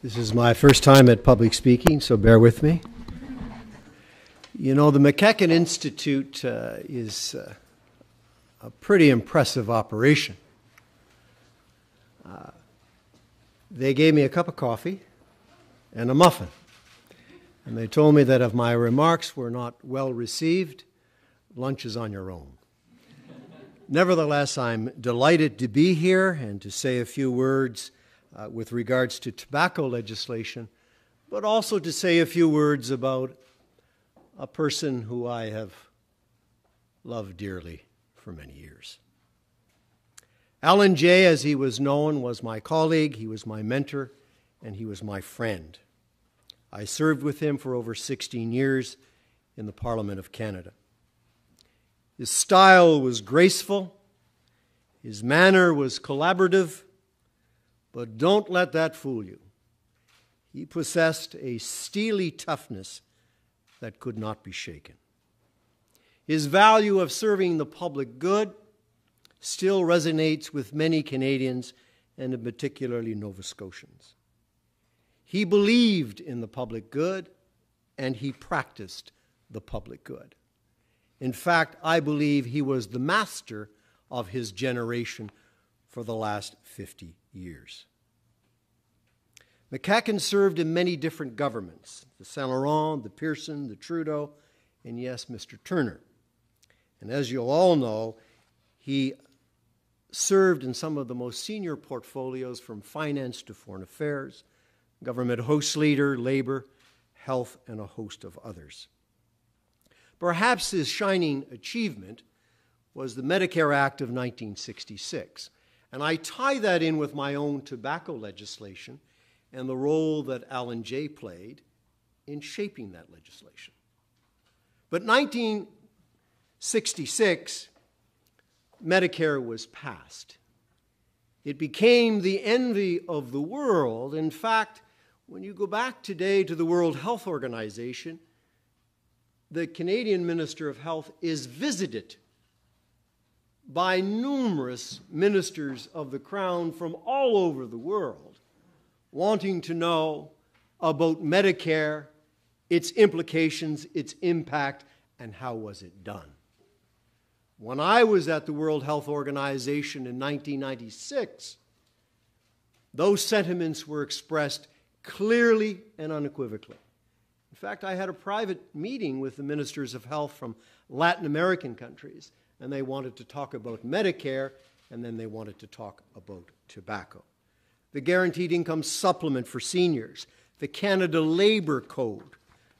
This is my first time at public speaking, so bear with me. You know, the MacEachen Institute is a pretty impressive operation. They gave me a cup of coffee and a muffin, and they told me that if my remarks were not well received, lunch is on your own. Nevertheless, I'm delighted to be here and to say a few words with regards to tobacco legislation, but also to say a few words about a person who I have loved dearly for many years. Allan J, as he was known, was my colleague, he was my mentor, and he was my friend. I served with him for over 16 years in the Parliament of Canada. His style was graceful, his manner was collaborative, but don't let that fool you. He possessed a steely toughness that could not be shaken. His value of serving the public good still resonates with many Canadians, and particularly Nova Scotians. He believed in the public good, and he practiced the public good. In fact, I believe he was the master of his generation for the last 50 years. MacEachen served in many different governments, the Saint Laurent, the Pearson, the Trudeau, and yes, Mr. Turner. And as you'll all know, he served in some of the most senior portfolios from finance to foreign affairs, government host leader, labor, health, and a host of others. Perhaps his shining achievement was the Medicare Act of 1966. And I tie that in with my own tobacco legislation and the role that Allan J played in shaping that legislation. But 1966, Medicare was passed. It became the envy of the world. In fact, when you go back today to the World Health Organization, the Canadian Minister of Health is visited by numerous ministers of the Crown from all over the world, wanting to know about Medicare, its implications, its impact, and how was it done. When I was at the World Health Organization in 1996, those sentiments were expressed clearly and unequivocally. In fact, I had a private meeting with the ministers of health from Latin American countries, and they wanted to talk about Medicare, and then they wanted to talk about tobacco. The Guaranteed Income Supplement for seniors, the Canada Labour Code,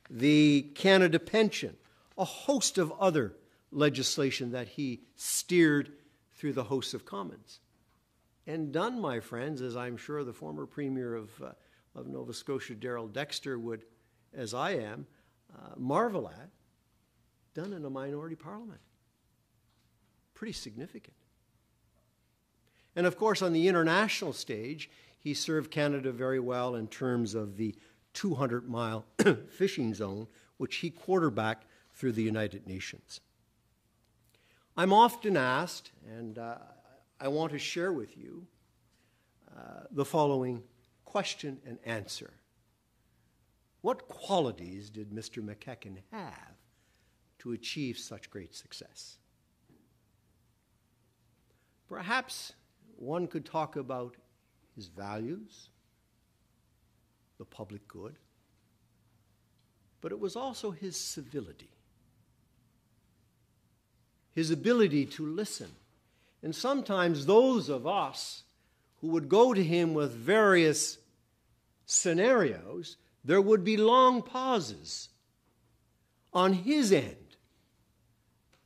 the Canada Pension, a host of other legislation that he steered through the House of Commons. And done, my friends, as I'm sure the former Premier of Nova Scotia, Darrell Dexter, would, as I am, marvel at, done in a minority parliament. Pretty significant. And of course, on the international stage, he served Canada very well in terms of the 200-mile fishing zone, which he quarterbacked through the United Nations. I'm often asked, and I want to share with you the following question and answer. What qualities did Mr. MacEachen have to achieve such great success? Perhaps one could talk about his values, the public good, but it was also his civility, his ability to listen. And sometimes those of us who would go to him with various scenarios, there would be long pauses on his end.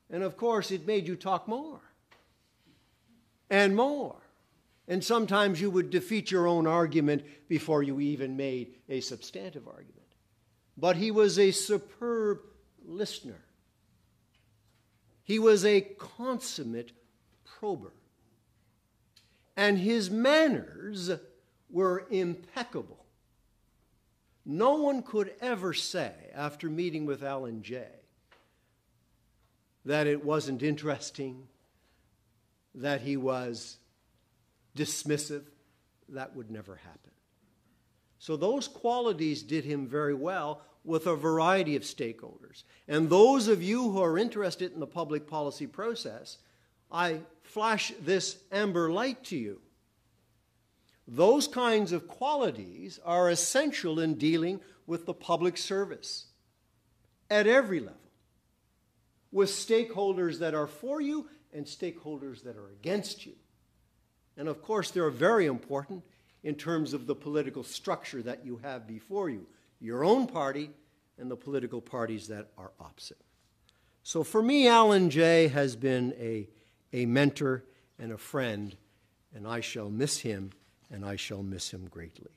And of course, it made you talk more and more. And sometimes you would defeat your own argument before you even made a substantive argument. But he was a superb listener. He was a consummate prober. And his manners were impeccable. No one could ever say, after meeting with Allan J, that it wasn't interesting, that he was dismissive. That would never happen. So those qualities did him very well with a variety of stakeholders. And those of you who are interested in the public policy process, I flash this amber light to you. Those kinds of qualities are essential in dealing with the public service at every level, with stakeholders that are for you and stakeholders that are against you. And of course, they're very important in terms of the political structure that you have before you, your own party and the political parties that are opposite. So for me, Allan J has been a mentor and a friend, and I shall miss him, and I shall miss him greatly.